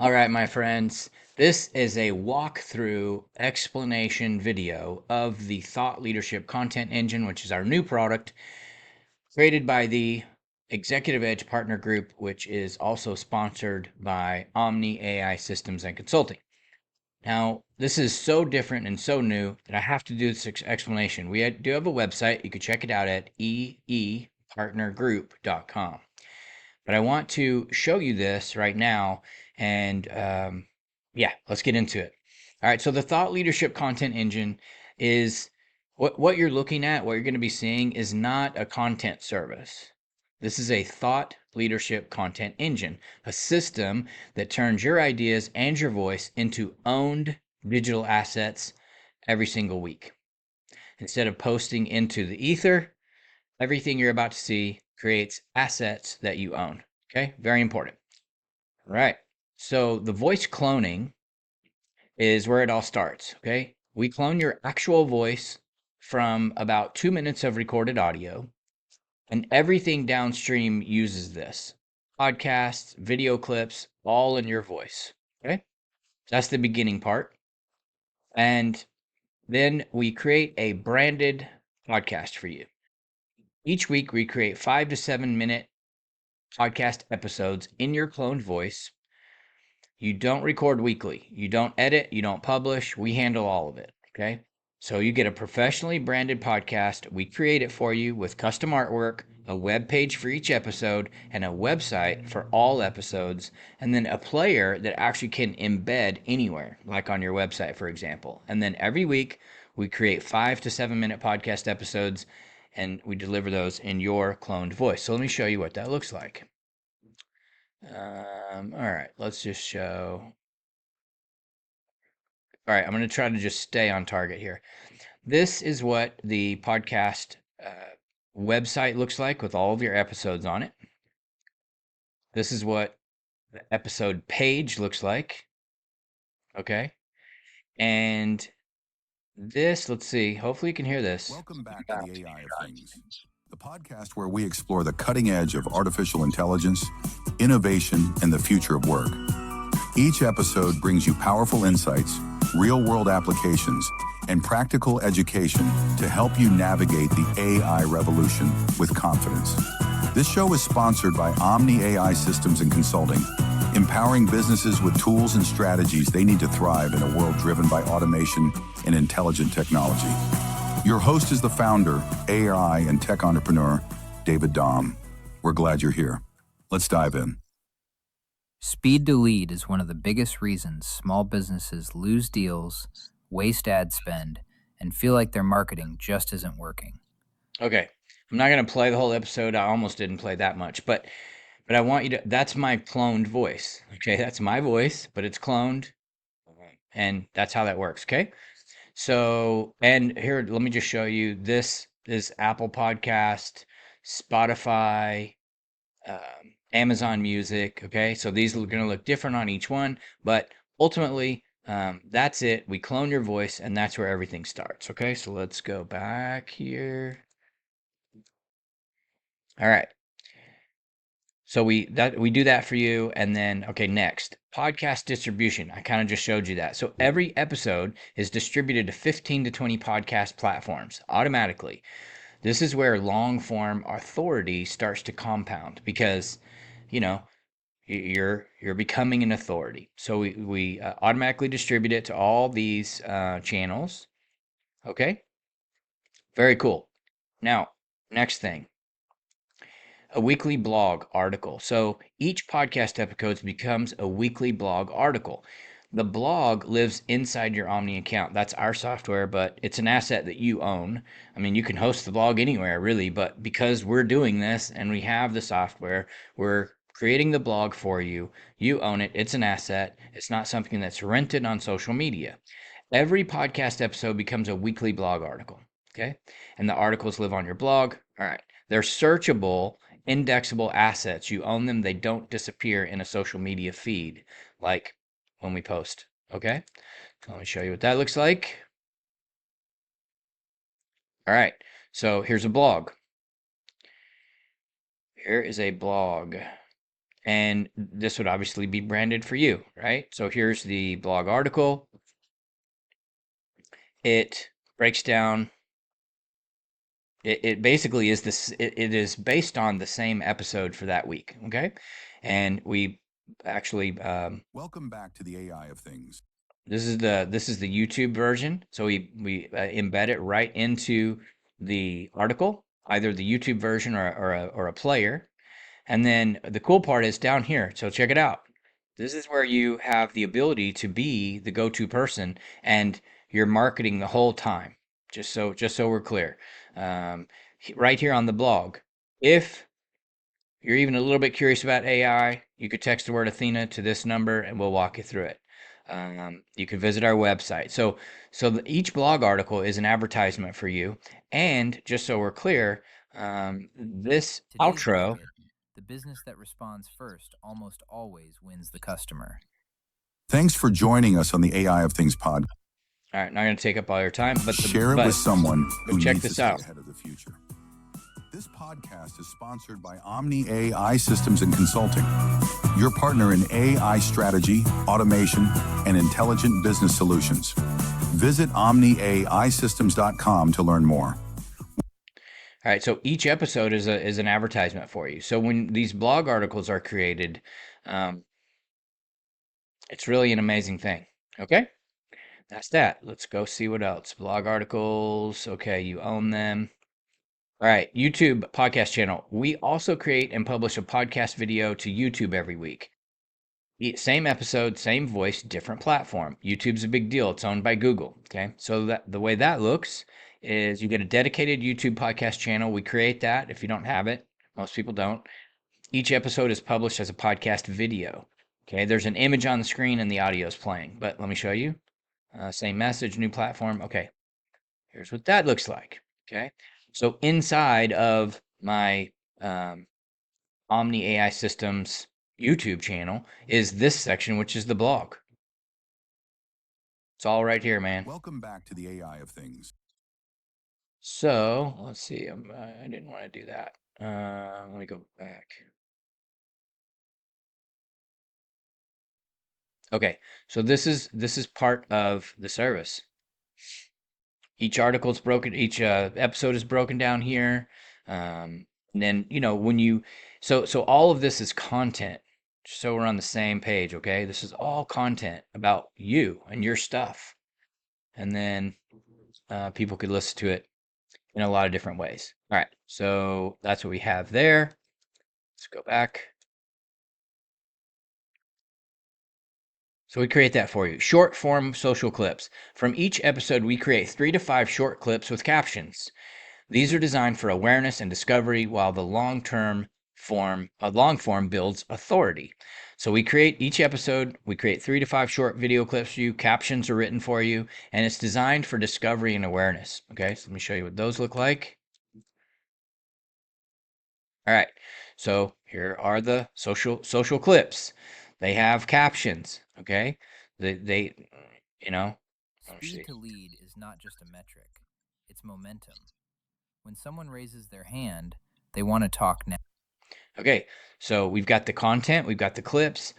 All right, my friends, this is a walkthrough explanation video of the Thought Leadership Content Engine, which is our new product created by the Executive Edge Partner Group, which is also sponsored by Omni AI Systems and Consulting. Now, this is so different and so new that I have to do this explanation. We do have a website. You can check it out at eepartnergroup.com. But I want to show you this right now. And yeah, let's get into it. All right. So the Thought Leadership Content Engine is what you're looking at, what you're going to be seeing is not a content service. This is a thought leadership content engine, a system that turns your ideas and your voice into owned digital assets every single week. Instead of posting into the ether, everything you're about to see creates assets that you own. Okay, very important. All right. So the voice cloning is where it all starts. Okay, we clone your actual voice from about 2 minutes of recorded audio, and everything downstream uses this podcasts, video clips, all in your voice. Okay, that's the beginning part. And then we create a branded podcast for you. Each week, we create 5 to 7 minute podcast episodes in your cloned voice. You don't record weekly. You don't edit. You don't publish. We handle all of it. Okay. So you get a professionally branded podcast. We create it for you with custom artwork, a web page for each episode, and a website for all episodes, and then a player that actually can embed anywhere, like on your website, for example. And then every week, we create 5 to 7 minute podcast episodes and we deliver those in your cloned voice. So let me show you what that looks like. All right, let's just show. All right, I'm going to try to just stay on target here. This is what the podcast website looks like with all of your episodes on it. This is what the episode page looks like. Okay. And this, let's see, hopefully you can hear this. Welcome back to the AI of Things, the podcast where we explore the cutting edge of artificial intelligence, innovation, and the future of work. Each episode brings you powerful insights, real-world applications, and practical education to help you navigate the AI revolution with confidence. This show is sponsored by Omni AI Systems and Consulting, empowering businesses with tools and strategies they need to thrive in a world driven by automation and intelligent technology. Your host is the founder, AI and tech entrepreneur, David Daum. We're glad you're here. Let's dive in. Speed to lead is one of the biggest reasons small businesses lose deals, waste ad spend, and feel like their marketing just isn't working. Okay. I'm not going to play the whole episode. I almost didn't play that much, but I want you to, that's my cloned voice. Okay. That's my voice, but it's cloned. And that's how that works. Okay. So, and here, let me just show you. This is Apple Podcast, Spotify, Amazon Music. Okay. So these are going to look different on each one, but ultimately, that's it. We clone your voice, and that's where everything starts. Okay. So let's go back here. All right. So we do that for you, and then okay, next podcast distribution. I kind of just showed you that. So every episode is distributed to 15 to 20 podcast platforms automatically. This is where long form authority starts to compound because, you know, you're becoming an authority. So we automatically distribute it to all these channels. Okay, very cool. Now, next thing, a weekly blog article. So each podcast episode becomes a weekly blog article. The blog lives inside your Omni account. That's our software, but it's an asset that you own. I mean, you can host the blog anywhere, really, but because we're doing this and we have the software, we're creating the blog for you. You own it. It's an asset. It's not something that's rented on social media. Every podcast episode becomes a weekly blog article. Okay. And the articles live on your blog. All right. They're searchable, indexable assets. You own them. They don't disappear in a social media feed like when we post. Okay. So let me show you what that looks like. All right. So here's a blog. Here is a blog. and this would obviously be branded for you, right? So here's the blog article. It breaks down. It basically is this. It is based on the same episode for that week. Okay, and we actually Welcome back to the AI of things. this is the YouTube version. So we embed it right into the article, either the YouTube version or a player. And then the cool part is down here. So check it out. This is where you have the ability to be the go-to person, and you're marketing the whole time. Just so we're clear, right here on the blog. If you're even a little bit curious about AI, you could text the word Athena to this number, and we'll walk you through it. You can visit our website. So each blog article is an advertisement for you. And just so we're clear, this Today's outro. market, the business that responds first almost always wins the customer. Thanks for joining us on the AI of Things pod. All right, not going to take up all your time, but Share it with someone who check needs this to stay out. ahead of the future. This podcast is sponsored by Omni AI Systems and Consulting, your partner in AI strategy, automation, and intelligent business solutions. Visit omniaisystems.com to learn more. All right, so each episode is an advertisement for you. So when these blog articles are created, it's really an amazing thing. Okay, that's that. Let's go see what else. Blog articles. Okay, you own them. All right, YouTube podcast channel. We also create and publish a podcast video to YouTube every week. Same episode, same voice, different platform. YouTube's a big deal. It's owned by Google. Okay, so that the way that looks is you get a dedicated YouTube podcast channel. We create that if you don't have it. Most people don't. Each episode is published as a podcast video. Okay, there's an image on the screen and the audio is playing. But let me show you. Same message, new platform. Okay, here's what that looks like. Okay, so inside of my Omni AI Systems YouTube channel is this section, which is the blog. It's all right here, man. Welcome back to the AI of Things. So let's see. I didn't want to do that. Let me go back. Okay, so this is part of the service. Each article is broken. Each episode is broken down here. And then when you so all of this is content. So we're on the same page. Okay, this is all content about you and your stuff. And then people could listen to it in a lot of different ways. All right, so that's what we have there. Let's go back. So we create that for you. Short form social clips. From each episode, we create 3 to 5 short clips with captions. These are designed for awareness and discovery, while the long form builds authority. So we create each episode, we create 3 to 5 short video clips for you. Captions are written for you, and it's designed for discovery and awareness. Okay, so let me show you what those look like. All right, so here are the social clips. They have captions. Okay, they Speed to lead is not just a metric, it's momentum. When someone raises their hand, they want to talk now. Okay, so we've got the content, we've got the clips.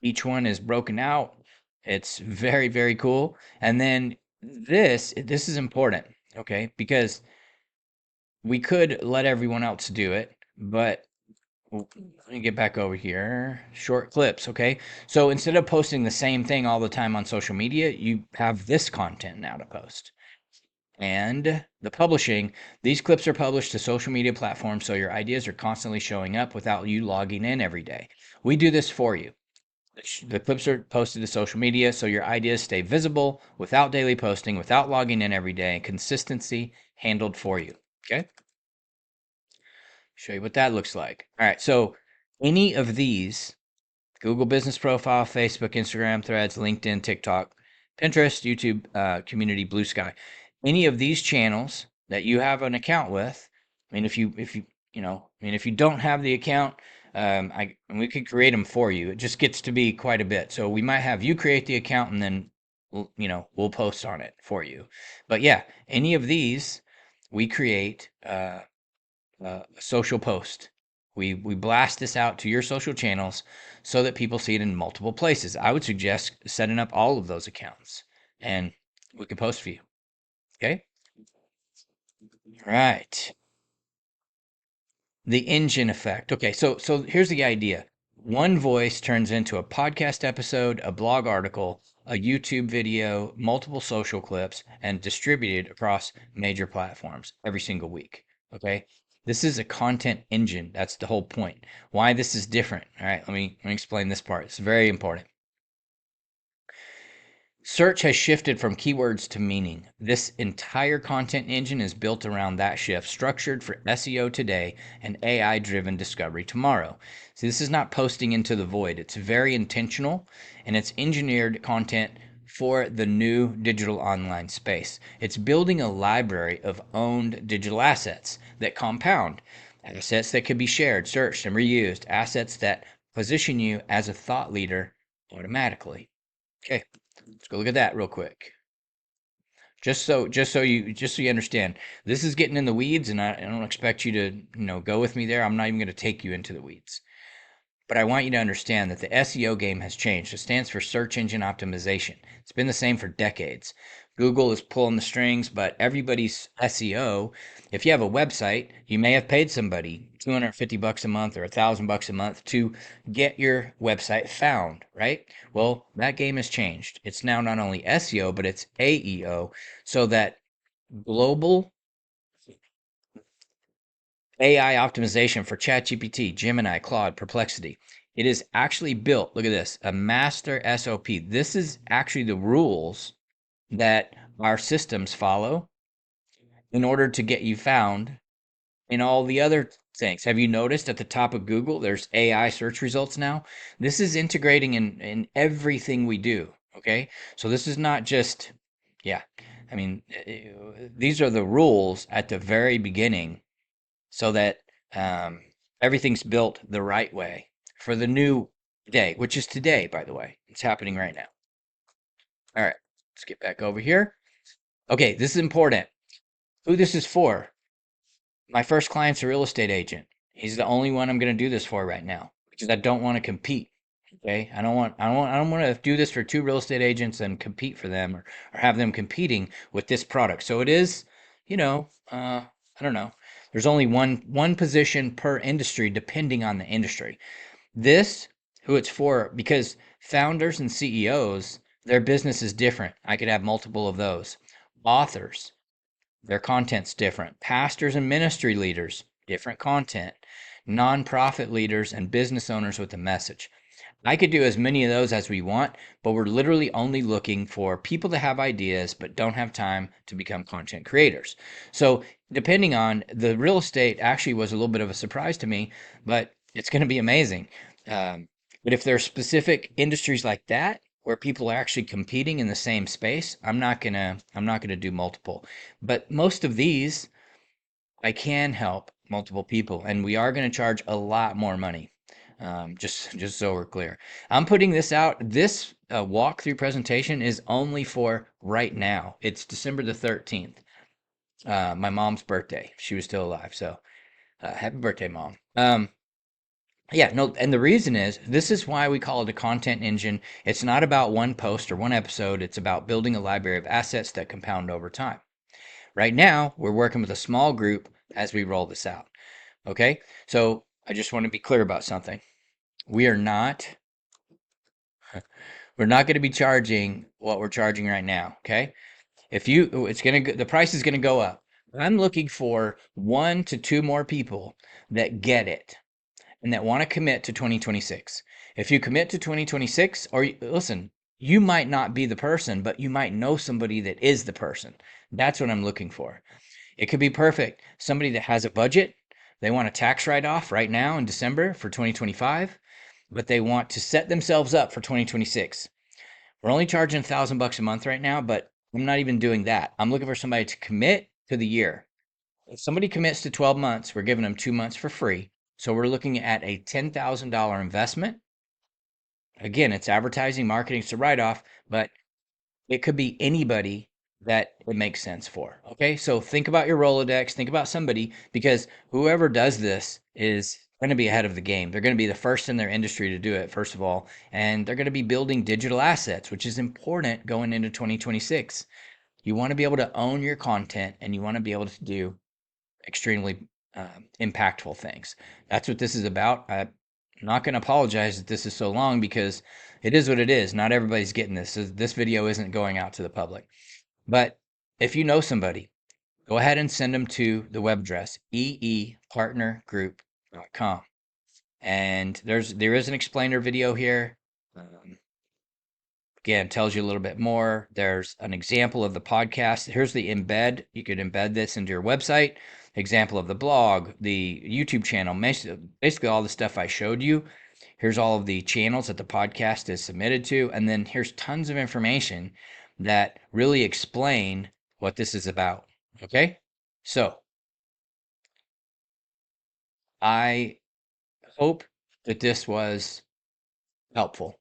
Each one is broken out. It's very, very cool. And then this is important, okay, because we could let everyone else do it, but let me get back over here. Short clips, okay? So instead of posting the same thing all the time on social media, you have this content now to post. And the publishing, these clips are published to social media platforms, so your ideas are constantly showing up without you logging in every day. We do this for you. The clips are posted to social media, so your ideas stay visible without daily posting, without logging in every day. Consistency handled for you. Okay? Show you what that looks like. All right, so any of these, Google Business Profile, Facebook, Instagram, Threads, LinkedIn, TikTok, Pinterest, YouTube, Community, Blue Sky, any of these channels that you have an account with, I mean, if you don't have the account, we could create them for you. It just gets to be quite a bit. So we might have you create the account and then we'll post on it for you. But yeah, any of these, we create a social post We blast this out to your social channels so that people see it in multiple places. I would suggest setting up all of those accounts and we can post for you. Okay? Right. The engine effect. Okay, so here's the idea. One voice turns into a podcast episode, a blog article, a YouTube video, multiple social clips, and distributed across major platforms every single week. Okay? This is a content engine. That's the whole point. Why this is different. All right, let me explain this part. It's very important. Search has shifted from keywords to meaning. This entire content engine is built around that shift, structured for SEO today and AI driven discovery tomorrow. So, this is not posting into the void. It's very intentional and it's engineered content for the new digital online space. It's building a library of owned digital assets that compound, assets that could be shared, searched, and reused, assets that position you as a thought leader automatically. Okay. Let's go look at that real quick. Just so you understand, this is getting in the weeds, and I don't expect you to go with me there. I'm not even going to take you into the weeds. But I want you to understand that the SEO game has changed. It stands for search engine optimization. It's been the same for decades. Google is pulling the strings, but everybody's SEO, if you have a website, you may have paid somebody $250 a month or $1,000 a month to get your website found, right? Well, that game has changed. It's now not only SEO, but it's AEO, so that global AI optimization for ChatGPT, Gemini, Claude, Perplexity. It is actually built, look at this, a master SOP. This is actually the rules that our systems follow in order to get you found in all the other things. Have you noticed at the top of Google, there's AI search results now? This is integrating in everything we do, okay? So this is not just, yeah, I mean, these are the rules at the very beginning so that everything's built the right way for the new day, which is today, by the way. It's happening right now. All right, let's get back over here. Okay, this is important. Who this is for? My first client's a real estate agent. He's the only one I'm going to do this for right now because I don't want to compete. Okay, I don't want to do this for two real estate agents and compete for them or have them competing with this product. So it is, I don't know. There's only one position per industry depending on the industry. This, who it's for, because founders and CEOs, their business is different. I could have multiple of those. Authors, their content's different. Pastors and ministry leaders, different content. Nonprofit leaders and business owners with a message. I could do as many of those as we want, but we're literally only looking for people that have ideas but don't have time to become content creators. So, depending on the real estate, actually was a little bit of a surprise to me, but it's going to be amazing. But if there are specific industries like that where people are actually competing in the same space, I'm not gonna do multiple. But most of these, I can help multiple people, and we are going to charge a lot more money. Just so we're clear, I'm putting this out. This walkthrough presentation is only for right now. It's December the 13th, my mom's birthday. She was still alive, so happy birthday, Mom. Yeah, no, and the reason is this is why we call it a content engine. It's not about one post or one episode. It's about building a library of assets that compound over time. Right now, we're working with a small group as we roll this out. Okay, so I just want to be clear about something. We are not we're not going to be charging what we're charging right now. Okay, the price is going to go up. I'm looking for 1 to 2 more people that get it and that want to commit to 2026. If you commit to 2026, or listen, you might not be the person, but you might know somebody that is the person. That's what I'm looking for. It could be perfect. Somebody that has a budget, they want a tax write-off right now in December for 2025, but they want to set themselves up for 2026. We're only charging $1,000 a month right now, but I'm not even doing that. I'm looking for somebody to commit to the year. If somebody commits to 12 months, we're giving them 2 months for free. So we're looking at a $10,000 investment. Again, it's advertising, marketing, it's a write-off, but it could be anybody that it makes sense for. Okay, so think about your Rolodex, think about somebody, because whoever does this is going to be ahead of the game. They're going to be the first in their industry to do it, first of all, and they're going to be building digital assets, which is important going into 2026. You want to be able to own your content, and you want to be able to do extremely impactful things. That's what this is about. I'm not going to apologize that this is so long, because it is what it is. Not everybody's getting this. So this video isn't going out to the public. But if you know somebody, go ahead and send them to the web address eepartnergroup.com. And there is an explainer video here. Again, tells you a little bit more. There's an example of the podcast. Here's the embed. You could embed this into your website. Example of the blog, the YouTube channel, basically all the stuff I showed you. Here's all of the channels that the podcast is submitted to. And then here's tons of information that really explain what this is about. Okay? So I hope that this was helpful,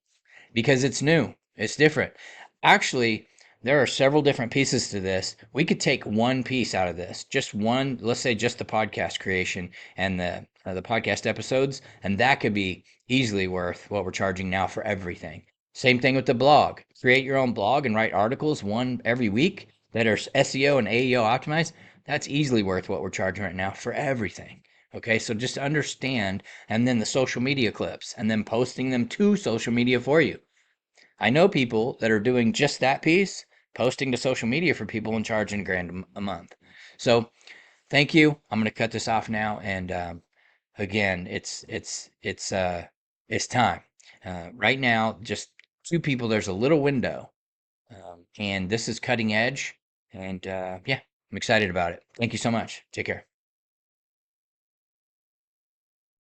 because it's new. It's different. Actually, there are several different pieces to this. We could take one piece out of this, just one, let's say just the podcast creation and the podcast episodes, and that could be easily worth what we're charging now for everything. Same thing with the blog. Create your own blog and write articles, one every week, that are SEO and AEO optimized. That's easily worth what we're charging right now for everything. Okay, so just understand. And then the social media clips, and then posting them to social media for you. I know people that are doing just that piece, posting to social media for people and charging $1,000 a month. So thank you. I'm going to cut this off now. And again, it's time. Right now, just 2 people, there's a little window. And this is cutting edge. And yeah, I'm excited about it. Thank you so much. Take care.